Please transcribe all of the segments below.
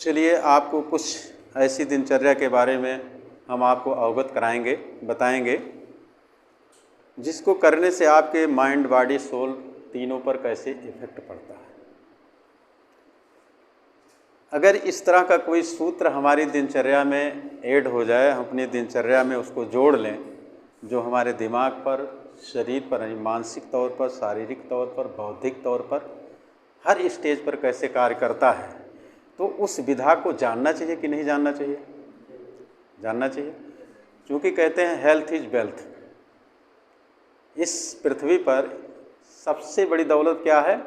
चलिए आपको कुछ ऐसी दिनचर्या के बारे में हम आपको अवगत कराएंगे, बताएंगे, जिसको करने से आपके माइंड, बॉडी, सोल तीनों पर कैसे इफेक्ट पड़ता है। अगर इस तरह का कोई सूत्र हमारी दिनचर्या में ऐड हो जाए, हम अपनी दिनचर्या में उसको जोड़ लें, जो हमारे दिमाग पर, शरीर पर, मानसिक तौर पर, शारीरिक तौर पर, बौद्धिक तौर पर, हर स्टेज पर कैसे कार्य करता है, तो उस विधा को जानना चाहिए कि नहीं जानना चाहिए? जानना चाहिए, क्योंकि कहते हैं हेल्थ इज वेल्थ। इस पृथ्वी पर सबसे बड़ी दौलत क्या है?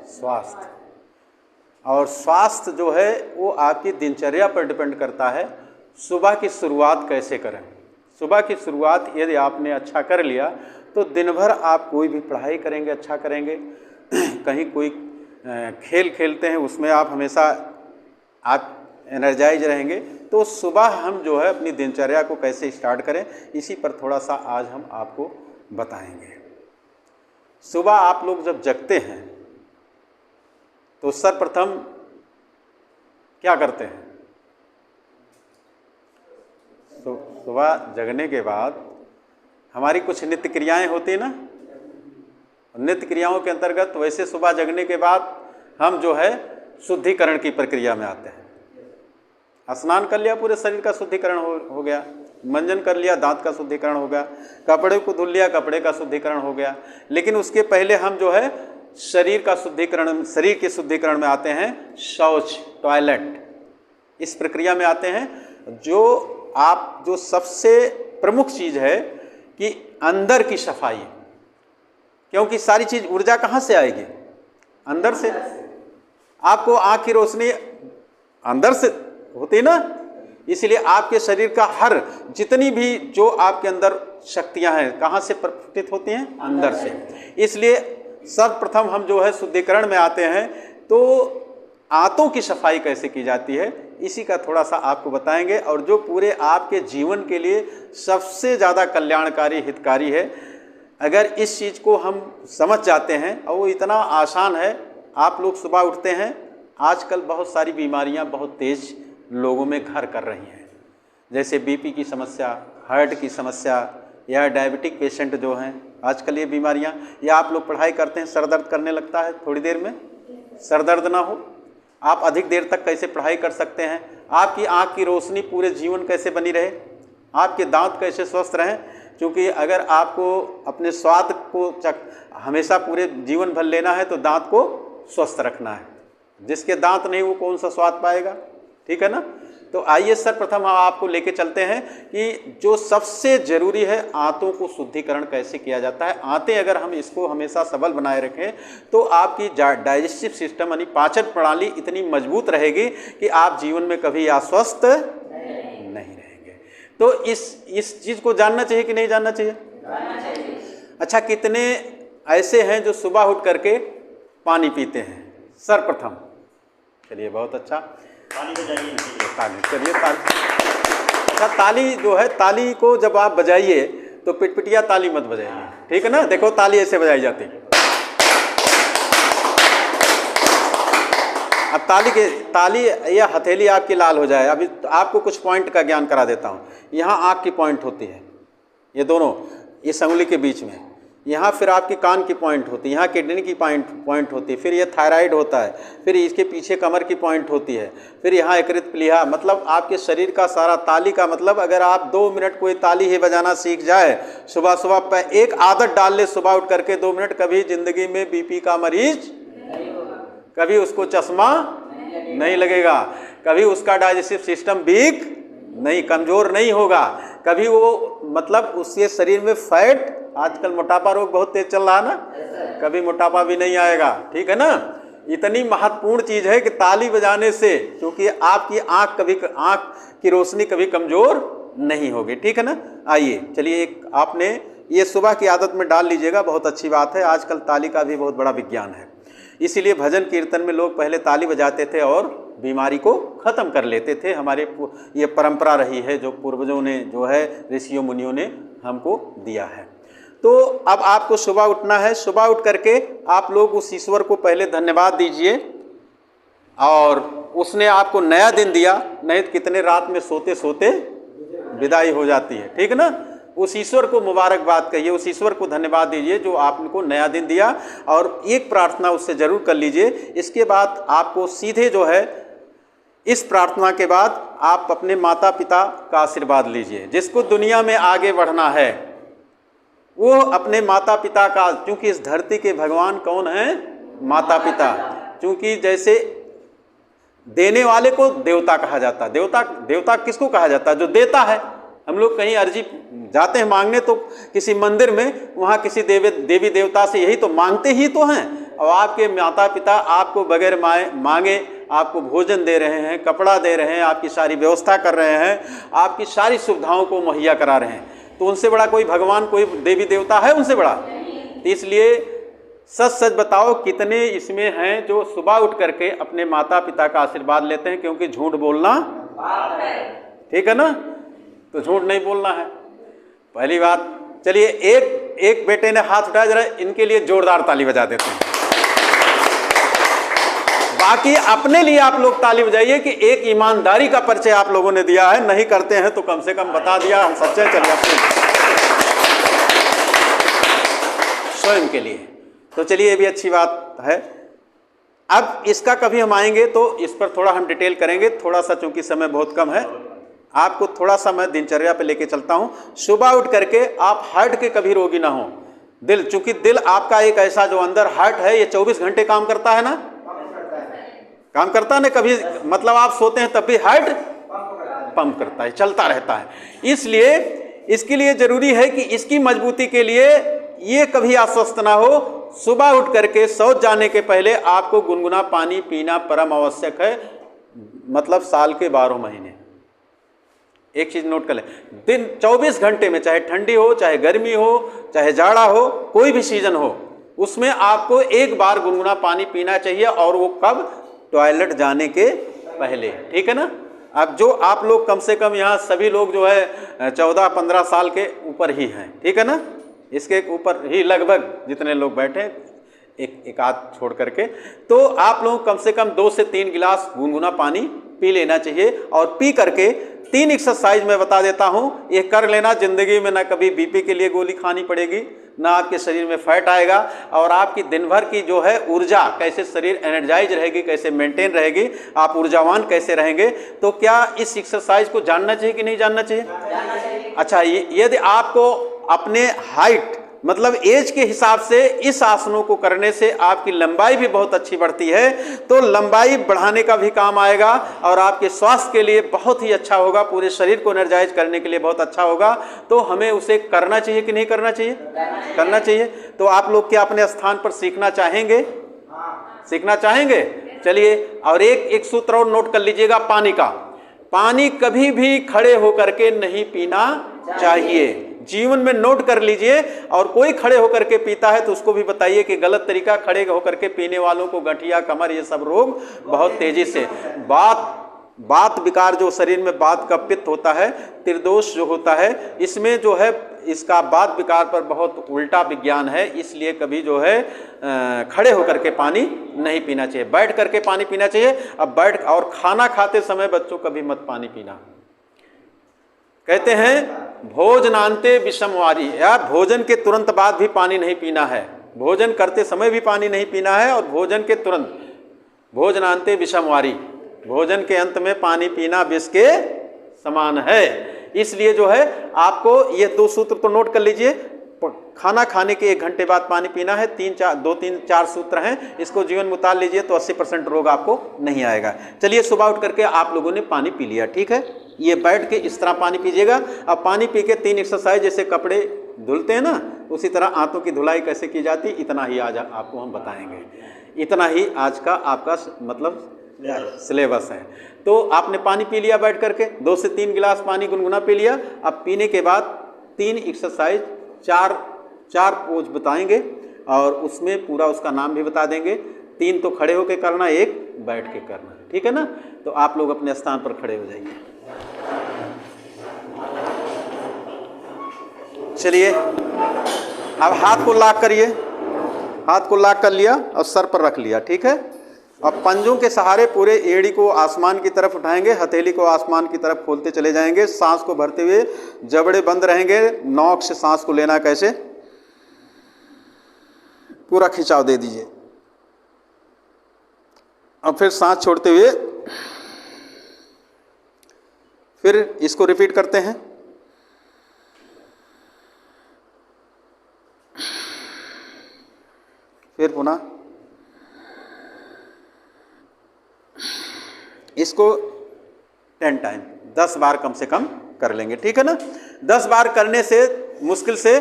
स्वास्थ्य। और स्वास्थ्य जो है वो आपकी दिनचर्या पर डिपेंड करता है। सुबह की शुरुआत कैसे करें? सुबह की शुरुआत यदि आपने अच्छा कर लिया तो दिन भर आप कोई भी पढ़ाई करेंगे अच्छा करेंगे, कहीं कोई खेल खेलते हैं उसमें आप हमेशा आप एनर्जाइज रहेंगे। तो सुबह हम जो है अपनी दिनचर्या को कैसे स्टार्ट करें, इसी पर थोड़ा सा आज हम आपको बताएंगे। सुबह आप लोग जब जगते हैं तो सर्वप्रथम क्या करते हैं? सुबह जगने के बाद हमारी कुछ नित्य क्रियाएं होती हैं ना। नित्य क्रियाओं के अंतर्गत वैसे सुबह जगने के बाद हम जो है शुद्धिकरण की प्रक्रिया में आते हैं। स्नान कर लिया, पूरे शरीर का शुद्धिकरण हो गया, मंजन कर लिया, दांत का शुद्धिकरण हो गया, कपड़े को धुल लिया, कपड़े का शुद्धिकरण हो गया। लेकिन उसके पहले हम जो है शरीर का शुद्धिकरण, शरीर के शुद्धिकरण में आते हैं, शौच, टॉयलेट, इस प्रक्रिया में आते हैं। जो सबसे प्रमुख चीज़ है कि अंदर की सफाई, क्योंकि सारी चीज़ ऊर्जा कहाँ से आएगी? अंदर से। आपको आँख की रोशनी अंदर से होती है ना, इसलिए आपके शरीर का हर जितनी भी जो आपके अंदर शक्तियाँ हैं कहाँ से प्रकटित होती हैं? अंदर से। इसलिए सर्वप्रथम हम जो है शुद्धिकरण में आते हैं। तो आंतों की सफाई कैसे की जाती है, इसी का थोड़ा सा आपको बताएंगे, और जो पूरे आपके जीवन के लिए सबसे ज़्यादा कल्याणकारी, हितकारी है। अगर इस चीज़ को हम समझ जाते हैं, और वो इतना आसान है। आप लोग सुबह उठते हैं, आजकल बहुत सारी बीमारियां बहुत तेज़ लोगों में घर कर रही हैं, जैसे बीपी की समस्या, हार्ट की समस्या, या डायबिटिक पेशेंट जो हैं आजकल ये बीमारियां, या आप लोग पढ़ाई करते हैं, सर दर्द करने लगता है, थोड़ी देर में सर दर्द ना हो, आप अधिक देर तक कैसे पढ़ाई कर सकते हैं? आपकी आँख की रोशनी पूरे जीवन कैसे बनी रहे? आपके दांत कैसे स्वस्थ रहें? क्योंकि अगर आपको अपने स्वाद को हमेशा पूरे जीवन भर लेना है तो दांत को स्वस्थ रखना है। जिसके दांत नहीं वो कौन सा स्वाद पाएगा? ठीक है ना। तो आइए सर्वप्रथम हम आपको लेके चलते हैं कि जो सबसे ज़रूरी है, आंतों को शुद्धिकरण कैसे किया जाता है। आंतें अगर हम इसको हमेशा सबल बनाए रखें तो आपकी डाइजेस्टिव सिस्टम यानी पाचन प्रणाली इतनी मजबूत रहेगी कि आप जीवन में कभी अस्वस्थ नहीं रहेंगे। तो इस चीज़ को जानना चाहिए कि नहीं जानना चाहिए? जानना चाहिए। अच्छा, कितने ऐसे हैं जो सुबह उठ करके पानी पीते हैं? सर्वप्रथम चलिए, बहुत अच्छा, ताली बजाइए। ताली, चलिए ताली। अच्छा, ताली जो है, ताली को जब आप बजाइए तो पिटपिटिया ताली मत बजाइए, ठीक है ना। देखो ताली ऐसे बजाई जाती है। अब ताली या हथेली आपकी लाल हो जाए। अभी आपको कुछ पॉइंट का ज्ञान करा देता हूँ। यहाँ आँख की पॉइंट होती है, ये दोनों, इस अंगुली के बीच में। यहाँ फिर आपकी कान की पॉइंट होती है, यहाँ किडनी की पॉइंट होती है, फिर ये थायराइड होता है, फिर इसके पीछे कमर की पॉइंट होती है, फिर यहाँ यकृत प्लीहा। मतलब आपके शरीर का सारा, ताली का मतलब अगर आप 2 मिनट कोई ताली ही बजाना सीख जाए, सुबह सुबह पर एक आदत डाल ले, सुबह उठ करके 2 मिनट, कभी जिंदगी में बीपी का मरीज कभी उसको चश्मा नहीं लगेगा, कभी उसका डाइजेस्टिव सिस्टम वीक नहीं, कमज़ोर नहीं होगा, कभी वो मतलब उसके शरीर में फैट, आजकल मोटापा रोग बहुत तेज चल रहा है ना, कभी मोटापा भी नहीं आएगा, ठीक है ना। इतनी महत्वपूर्ण चीज़ है कि ताली बजाने से, क्योंकि आपकी आँख की रोशनी कभी कमज़ोर नहीं होगी, ठीक है ना। आइए चलिए, एक आपने ये सुबह की आदत में डाल लीजिएगा, बहुत अच्छी बात है। आजकल ताली का भी बहुत बड़ा विज्ञान है, इसीलिए भजन कीर्तन में लोग पहले ताली बजाते थे और बीमारी को ख़त्म कर लेते थे। हमारे ये परंपरा रही है जो पूर्वजों ने, जो है ऋषियों मुनियों ने हमको दिया है। तो अब आपको सुबह उठना है। सुबह उठ करके आप लोग उस ईश्वर को पहले धन्यवाद दीजिए और उसने आपको नया दिन दिया, नहीं तो कितने रात में सोते सोते विदाई हो जाती है, ठीक है ना। उस ईश्वर को मुबारकबाद कहिए, उस ईश्वर को धन्यवाद दीजिए जो आपको नया दिन दिया, और एक प्रार्थना उससे जरूर कर लीजिए। इसके बाद आपको सीधे जो है, इस प्रार्थना के बाद आप अपने माता पिता का आशीर्वाद लीजिए। जिसको दुनिया में आगे बढ़ना है वो अपने माता पिता का, क्योंकि इस धरती के भगवान कौन है? माता पिता। क्योंकि जैसे देने वाले को देवता कहा जाता है, देवता किसको कहा जाता है? जो देता है। हम लोग कहीं अर्जी जाते हैं मांगने तो किसी मंदिर में, वहाँ किसी देवी देवता से यही तो मांगते ही तो हैं। और आपके माता पिता आपको बगैर मांगे आपको भोजन दे रहे हैं, कपड़ा दे रहे हैं, आपकी सारी व्यवस्था कर रहे हैं, आपकी सारी सुविधाओं को मुहैया करा रहे हैं, तो उनसे बड़ा कोई भगवान, कोई देवी देवता है उनसे बड़ा? इसलिए सच सच बताओ कितने इसमें हैं जो सुबह उठ करके अपने माता पिता का आशीर्वाद लेते हैं? क्योंकि झूठ बोलना ठीक है ना, तो झूठ नहीं बोलना है, पहली बात। चलिए एक बेटे ने हाथ उठाया, जरा इनके लिए जोरदार ताली बजा देते हैं। बाकी अपने लिए आप लोग ताली बजाइए कि एक ईमानदारी का परिचय आप लोगों ने दिया है। नहीं करते हैं तो कम से कम बता दिया हम सच्चे। चलिए अपने स्वयं के लिए, तो चलिए ये भी अच्छी बात है। अब इसका कभी हम आएंगे तो इस पर थोड़ा हम डिटेल करेंगे, थोड़ा सा चूंकि समय बहुत कम है, आपको थोड़ा सा मैं दिनचर्या पे लेके चलता हूं। सुबह उठ करके आप हार्ट के कभी रोगी ना हो। दिल, चूंकि दिल आपका एक ऐसा जो अंदर हार्ट है ये 24 घंटे काम करता है ना, काम करता है ना। कभी मतलब आप सोते हैं तब भी हार्ट पंप करता है, चलता रहता है। इसलिए इसके लिए जरूरी है कि इसकी मजबूती के लिए ये कभी अस्वस्थ ना हो। सुबह उठ करके शौच जाने के पहले आपको गुनगुना पानी पीना परम आवश्यक है, मतलब साल के 12 महीने। एक चीज नोट कर लें, दिन 24 घंटे में, चाहे ठंडी हो, चाहे गर्मी हो, चाहे जाड़ा हो, कोई भी सीजन हो, उसमें आपको एक बार गुनगुना पानी पीना चाहिए। और वो कब? टॉयलेट जाने के पहले, ठीक है ना। अब जो आप लोग कम से कम यहाँ सभी लोग जो है 14-15 साल के ऊपर ही हैं, ठीक है ना, इसके ऊपर ही लगभग जितने लोग बैठे, एक आध छोड़ करके, तो आप लोग कम से कम 2 से 3 गिलास गुनगुना पानी पी लेना चाहिए। और पी करके 3 एक्सरसाइज मैं बता देता हूं, ये कर लेना। जिंदगी में ना कभी बीपी के लिए गोली खानी पड़ेगी, ना आपके शरीर में फैट आएगा, और आपकी दिन भर की जो है ऊर्जा, कैसे शरीर एनर्जाइज रहेगी, कैसे मेंटेन रहेगी, आप ऊर्जावान कैसे रहेंगे। तो क्या इस एक्सरसाइज को जानना चाहिए कि नहीं जानना चाहिए? अच्छा, यदि आपको अपने हाइट मतलब एज के हिसाब से इस आसनों को करने से आपकी लंबाई भी बहुत अच्छी बढ़ती है, तो लंबाई बढ़ाने का भी काम आएगा और आपके स्वास्थ्य के लिए बहुत ही अच्छा होगा, पूरे शरीर को एनर्जाइज करने के लिए बहुत अच्छा होगा। तो हमें उसे करना चाहिए कि नहीं करना चाहिए? करना चाहिए। तो आप लोग क्या अपने स्थान पर सीखना चाहेंगे? सीखना चाहेंगे? चलिए, और एक सूत्र और नोट कर लीजिएगा पानी का। पानी कभी भी खड़े होकर के नहीं पीना चाहिए, जीवन में नोट कर लीजिए। और कोई खड़े होकर के पीता है तो उसको भी बताइए कि गलत तरीका, खड़े होकर के पीने वालों को गठिया, कमर, ये सब रोग बहुत तेजी से, बात विकार जो शरीर में बात का पित्त होता है, त्रिदोष जो होता है, इसमें जो है इसका बात विकार पर बहुत उल्टा विज्ञान है। इसलिए कभी जो है खड़े होकर के पानी नहीं पीना चाहिए, बैठ करके पानी पीना चाहिए। अब बैठ, और खाना खाते समय बच्चों कभी मत पानी पीना। कहते हैं भोजनांते विषमवारी, या भोजन के तुरंत बाद भी पानी नहीं पीना है, भोजन करते समय भी पानी नहीं पीना है, और भोजन के तुरंत, भोजनांते विषमवारी, भोजन के अंत में पानी पीना विष के समान है। इसलिए जो है आपको ये 2 सूत्र तो नोट कर लीजिए। खाना खाने के 1 घंटे बाद पानी पीना है। 2-3-4 सूत्र हैं, इसको जीवन में उतार लीजिए तो 80% रोग आपको नहीं आएगा। चलिए, सुबह उठ करके आप लोगों ने पानी पी लिया, ठीक है। ये बैठ के इस तरह पानी पीजिएगा। अब पानी पी के 3 एक्सरसाइज, जैसे कपड़े धुलते हैं ना, उसी तरह आंतों की धुलाई कैसे की जाती, इतना ही आज आपको हम बताएंगे। इतना ही आज का आपका मतलब सिलेबस है। तो आपने पानी पी लिया बैठ करके, 2 से 3 गिलास पानी गुनगुना पी लिया। अब पीने के बाद 3 एक्सरसाइज, 4 पोज बताएंगे और उसमें पूरा उसका नाम भी बता देंगे। 3 तो खड़े होकर करना, 1 बैठ के करना, ठीक है ना। तो आप लोग अपने स्थान पर खड़े हो जाइए। चलिए, अब हाथ को लॉक करिए, हाथ को लॉक कर लिया और सर पर रख लिया, ठीक है। और पंजों के सहारे पूरे एड़ी को आसमान की तरफ उठाएंगे, हथेली को आसमान की तरफ खोलते चले जाएंगे, सांस को भरते हुए जबड़े बंद रहेंगे, नोक से सांस को लेना कैसे, पूरा खिंचाव दे दीजिए। अब फिर सांस छोड़ते हुए फिर इसको रिपीट करते हैं। फिर पुनः इसको 10 टाइम 10 बार कम से कम कर लेंगे, ठीक है ना। 10 बार करने से मुश्किल से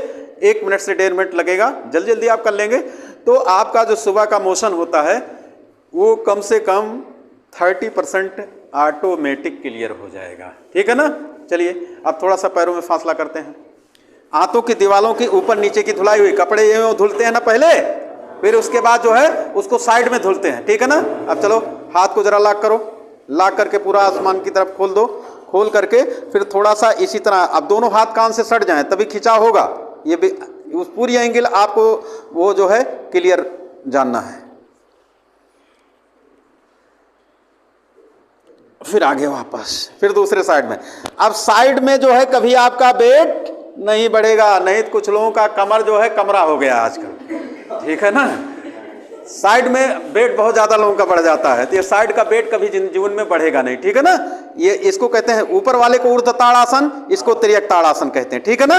1 मिनट से 1.5 मिनट लगेगा, जल्दी जल्दी आप कर लेंगे तो आपका जो सुबह का मोशन होता है वो कम से कम 30% ऑटोमेटिक क्लियर हो जाएगा, ठीक है ना। चलिए अब थोड़ा सा पैरों में फासला करते हैं। हाथों की दीवालों की ऊपर नीचे की धुलाई हुई, कपड़े ये धुलते हैं ना पहले, फिर उसके बाद जो है उसको साइड में धुलते हैं, ठीक है ना। अब चलो हाथ को जरा लॉक करो, लॉक करके पूरा आसमान की तरफ खोल दो, खोल करके फिर थोड़ा सा इसी तरह, अब दोनों हाथ कान से सट जाएं तभी खिंचाव होगा, ये भी उस पूरी एंगल आपको वो जो है क्लियर जानना है। फिर आगे वापस, फिर दूसरे साइड में। अब साइड में जो है कभी आपका वेट नहीं बढ़ेगा, नहीं तो कुछ लोगों का कमर जो है कमरा हो गया आजकल, ठीक है ना। साइड में वेट बहुत ज्यादा लोगों का बढ़ जाता है, तो ये साइड का वेट कभी जीवन में बढ़ेगा नहीं, ठीक है ना। ये इसको कहते हैं, ऊपर वाले को ऊर्ध्व ताड़ासन, इसको तिर्यक ताड़ासन कहते हैं, ठीक है ना।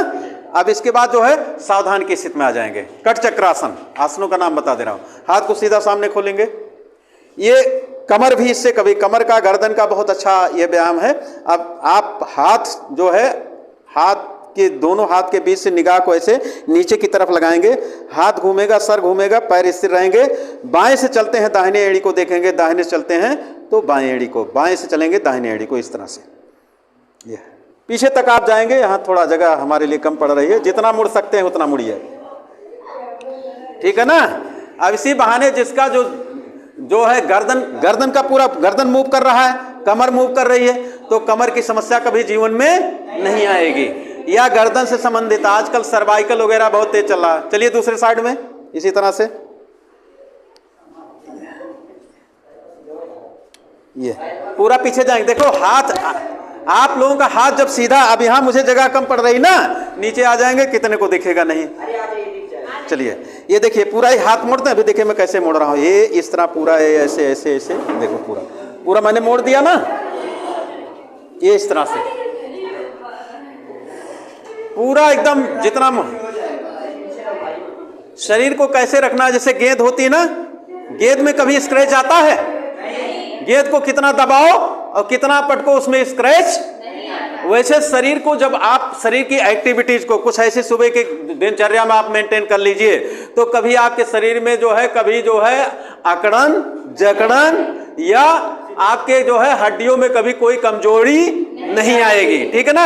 अब इसके बाद जो है सावधान की स्थिति में आ जाएंगे, कट चक्रासन, आसनों का नाम बता दे रहा हूं। हाथ को सीधा सामने खोलेंगे, ये कमर भी इससे कभी कमर का गर्दन का बहुत अच्छा ये व्यायाम है। अब आप हाथ जो है हाथ के दोनों हाथ के बीच से निगाह को ऐसे नीचे की तरफ लगाएंगे, हाथ घूमेगा, सर घूमेगा, पैर स्थिर रहेंगे। बाएं से चलते हैं दाहिने एड़ी को देखेंगे, दाहिने से चलते हैं तो बाएं एड़ी को, बाएं से चलेंगे दाहिने एड़ी को, इस तरह से। ये पीछे तक आप जाएंगे, यहाँ थोड़ा जगह हमारे लिए कम पड़ रही है, जितना मुड़ सकते हैं उतना मुड़िए, ठीक है ना। अब इसी बहाने जिसका जो है गर्दन का पूरा गर्दन मूव कर रहा है, कमर मूव कर रही है, तो कमर की समस्या कभी जीवन में नहीं आएगी, या गर्दन से संबंधित आजकल सर्वाइकल वगैरह बहुत तेज चल रहा है। चलिए दूसरे साइड में इसी तरह से, ये पूरा पीछे जाएंगे। देखो हाथ, आप लोगों का हाथ जब सीधा, अब यहां मुझे जगह कम पड़ रही ना, नीचे आ जाएंगे, कितने को दिखेगा नहीं। चलिए ये देखिए पूरा ही हाथ मोड़ते हैं, अभी देखिए मैं कैसे मोड़ रहा हूं, ये इस तरह पूरा ऐसे ऐसे ऐसे, देखो पूरा पूरा मैंने मोड़ दिया ना, ये इस तरह से पूरा एकदम जितना। शरीर को कैसे रखना है, जैसे गेंद होती है ना, गेंद में कभी स्क्रैच आता है, गेंद को कितना दबाओ और कितना पटको उसमें स्क्रैच, वैसे शरीर को जब आप शरीर की एक्टिविटीज को कुछ ऐसे सुबह के दिनचर्या में आप मेंटेन कर लीजिए, तो कभी आपके शरीर में जो है कभी जो है अकड़न जकड़न या आपके जो है हड्डियों में कभी कोई कमजोरी नहीं आएगी, ठीक है ना।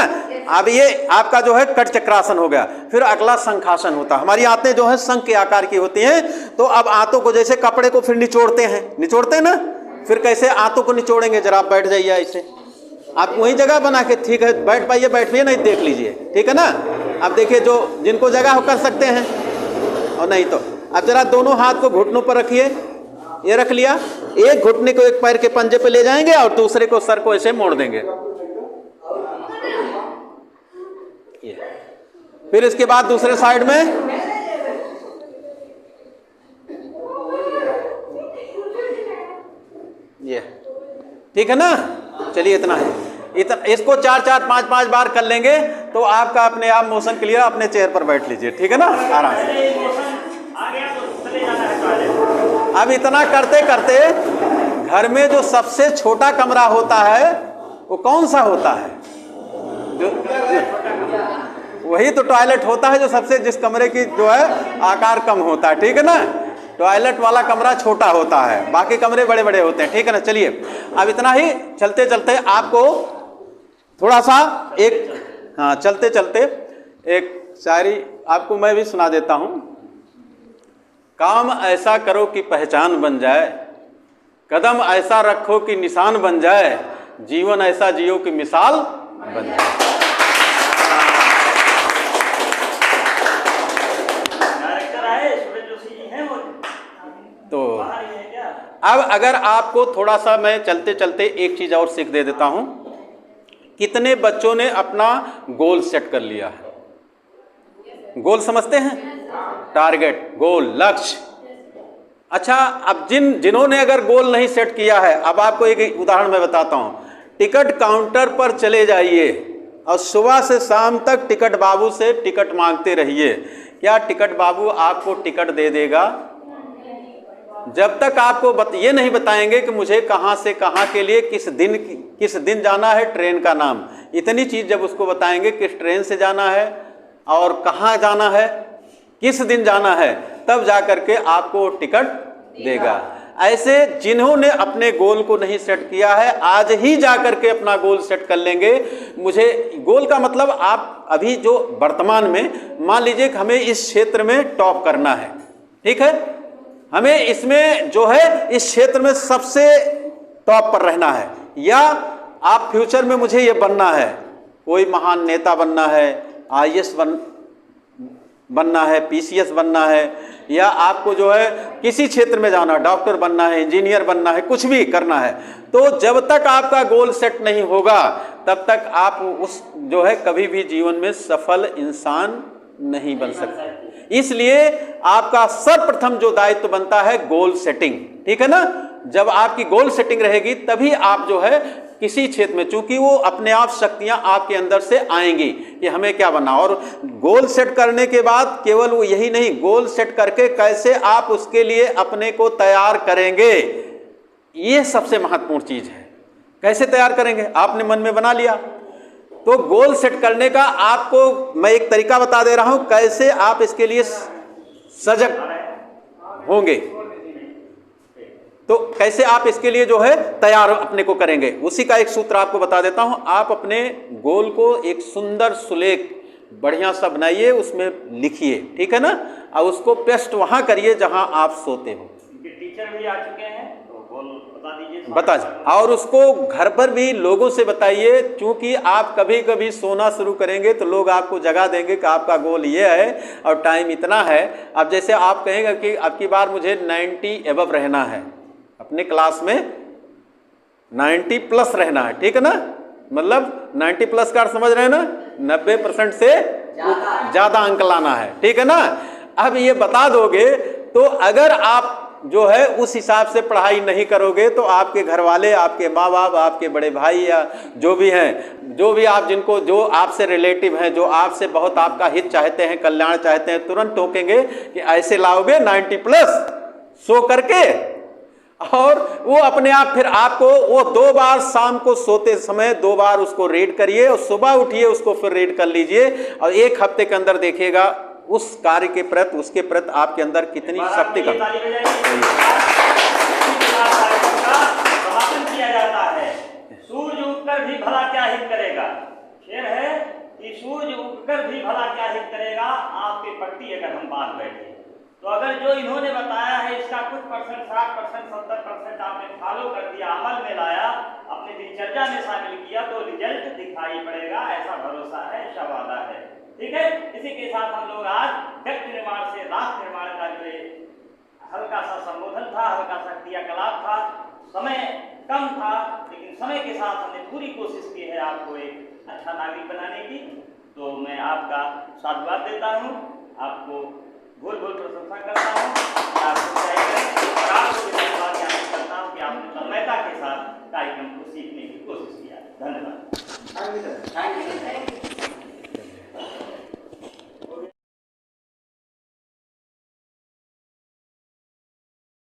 अब ये आपका जो है कट चक्रासन हो गया। फिर अगला शंखासन होता है। हमारी आंतें जो है शंख के आकार की होती हैं, तो अब आंतों को जैसे कपड़े को फिर निचोड़ते हैं ना, फिर कैसे आंतों को निचोड़ेंगे, जरा आप बैठ जाइए ऐसे, आप वही जगह बना के, ठीक है बैठ पाइए, बैठिए नहीं देख लीजिए, ठीक है ना। अब देखिए जो जिनको जगह हो कर सकते हैं, और नहीं तो अब जरा दोनों हाथ को घुटनों पर रखिए, ये रख लिया, एक घुटने को एक पैर के पंजे पे ले जाएंगे और दूसरे को सर को ऐसे मोड़ देंगे। फिर इसके बाद दूसरे साइड में ये, ठीक है ना। चलिए इतना है, इसको 4-4, 5-5 बार कर लेंगे तो आपका अपने आप मोशन क्लियर। अपने चेयर पर बैठ लीजिए, ठीक है ना, आराम से। अब इतना करते करते घर में जो सबसे छोटा कमरा होता है वो कौन सा होता है, वही तो टॉयलेट होता है, जो सबसे जिस कमरे की जो है आकार कम होता है, ठीक है ना। टॉयलेट वाला कमरा छोटा होता है, बाकी कमरे बड़े बड़े होते हैं, ठीक है ना। चलिए अब इतना ही, चलते चलते आपको थोड़ा सा एक, हाँ चलते चलते एक शायरी आपको मैं भी सुना देता हूं। काम ऐसा करो कि पहचान बन जाए, कदम ऐसा रखो कि निशान बन जाए, जीवन ऐसा जियो कि मिसाल बन जाए। तो अब अगर आपको थोड़ा सा मैं चलते चलते एक चीज और सीख दे देता हूं, कितने बच्चों ने अपना गोल सेट कर लिया है? गोल समझते हैं? टारगेट, गोल, लक्ष्य। अच्छा, अब जिन्होंने अगर गोल नहीं सेट किया है, अब आपको एक उदाहरण मैं बताता हूं। टिकट काउंटर पर चले जाइए और सुबह से शाम तक टिकट बाबू से टिकट मांगते रहिए। क्या टिकट बाबू आपको टिकट दे देगा? जब तक आपको ये नहीं बताएंगे कि मुझे कहाँ से कहाँ के लिए किस दिन जाना है, ट्रेन का नाम, इतनी चीज जब उसको बताएंगे किस ट्रेन से जाना है और कहाँ जाना है, किस दिन जाना है, तब जाकर के आपको टिकट देगा। ऐसे जिन्होंने अपने गोल को नहीं सेट किया है, आज ही जाकर के अपना गोल सेट कर लेंगे। मुझे गोल का मतलब, आप अभी जो वर्तमान में मान लीजिए कि हमें इस क्षेत्र में टॉप करना है, ठीक है, हमें इसमें जो है इस क्षेत्र में सबसे टॉप पर रहना है, या आप फ्यूचर में मुझे ये बनना है, कोई महान नेता बनना है, IAS बनना है, PCS बनना है, या आपको जो है किसी क्षेत्र में जाना, डॉक्टर बनना है, इंजीनियर बनना है, कुछ भी करना है, तो जब तक आपका गोल सेट नहीं होगा तब तक आप उस जो है कभी भी जीवन में सफल इंसान नहीं बन सकते। इसलिए आपका सर्वप्रथम जो दायित्व बनता है गोल सेटिंग, ठीक है ना। जब आपकी गोल सेटिंग रहेगी तभी आप जो है किसी क्षेत्र में, चूंकि वो अपने आप शक्तियां आपके अंदर से आएंगी कि हमें क्या बनना। और गोल सेट करने के बाद केवल वो यही नहीं, गोल सेट करके कैसे आप उसके लिए अपने को तैयार करेंगे, ये सबसे महत्वपूर्ण चीज है। कैसे तैयार करेंगे? आपने मन में बना लिया, तो गोल सेट करने का आपको मैं एक तरीका बता दे रहा हूं, कैसे आप इसके लिए सजग होंगे, तो कैसे आप इसके लिए जो है तैयार अपने को करेंगे। उसी का एक सूत्र आपको बता देता हूं। आप अपने गोल को एक सुंदर सुलेख बढ़िया सा बनाइए, उसमें लिखिए, ठीक है ना, और उसको पेस्ट वहां करिए जहां आप सोते हो। टीचर भी आ चुके हैं, तो गोल बता दीजिए। और उसको घर पर भी लोगों से बताइए, क्योंकि आप कभी कभी सोना शुरू करेंगे तो लोग आपको जगा देंगे कि आपका गोल ये है और टाइम इतना है। अब जैसे आप कहेंगे कि अब की बार मुझे 90 एबव रहना है, अपने क्लास में 90 प्लस रहना है, ठीक है ना, मतलब 90 प्लस का समझ रहे हैं ना, 90% से ज्यादा अंक लाना है, ठीक है ना। अब ये बता दोगे तो अगर आप जो है उस हिसाब से पढ़ाई नहीं करोगे तो आपके घर वाले, आपके माँ बाप, आपके बड़े भाई या जो भी हैं, जो भी आप जिनको, जो आपसे रिलेटिव हैं, जो आपसे बहुत आपका हित चाहते हैं, कल्याण चाहते हैं, तुरंत टोकेंगे कि ऐसे लाओगे 90 प्लस सो करके। और वो अपने आप फिर आपको वो 2 बार शाम को सोते समय 2 बार उसको रीड करिए और सुबह उठिए उसको फिर रीड कर लीजिए, और 1 हफ्ते के अंदर देखिएगा उस कार्य के प्रति, उसके प्रति आपके अंदर कितनी शक्ति का समापन किया जाता है। सूर्य उगकर भी भला क्या हित करेगा, शेर है कि सूर्य उगकर भी भला क्या हित करेगा, आपके प्रति अगर हम बात बैठे तो अगर जो इन्होंने बताया है इसका कुछ परसेंट, 60%, 70% आपने फॉलो कर दिया, अमल में लाया, अपने दिनचर्या में शामिल किया, तो रिजल्ट दिखाई पड़ेगा, ऐसा भरोसा है, ऐसा वादा है, ठीक है। इसी के साथ हम लोग आज व्यक्ति निर्माण से राष्ट्र निर्माण का जो हल्का सा संबोधन था, हल्का सा क्रियाकलाप था, समय कम था, लेकिन समय के साथ हमने पूरी कोशिश की है आपको एक अच्छा नागरिक बनाने की। तो मैं आपका साधुवाद देता हूँ, आपको भूल प्रशंसा करता हूँ, आपको और आपको धन्यवाद ज्ञापित करता हूँ कि आपने तन्मयता के साथ कार्यक्रम को सीखने की कोशिश किया। धन्यवाद।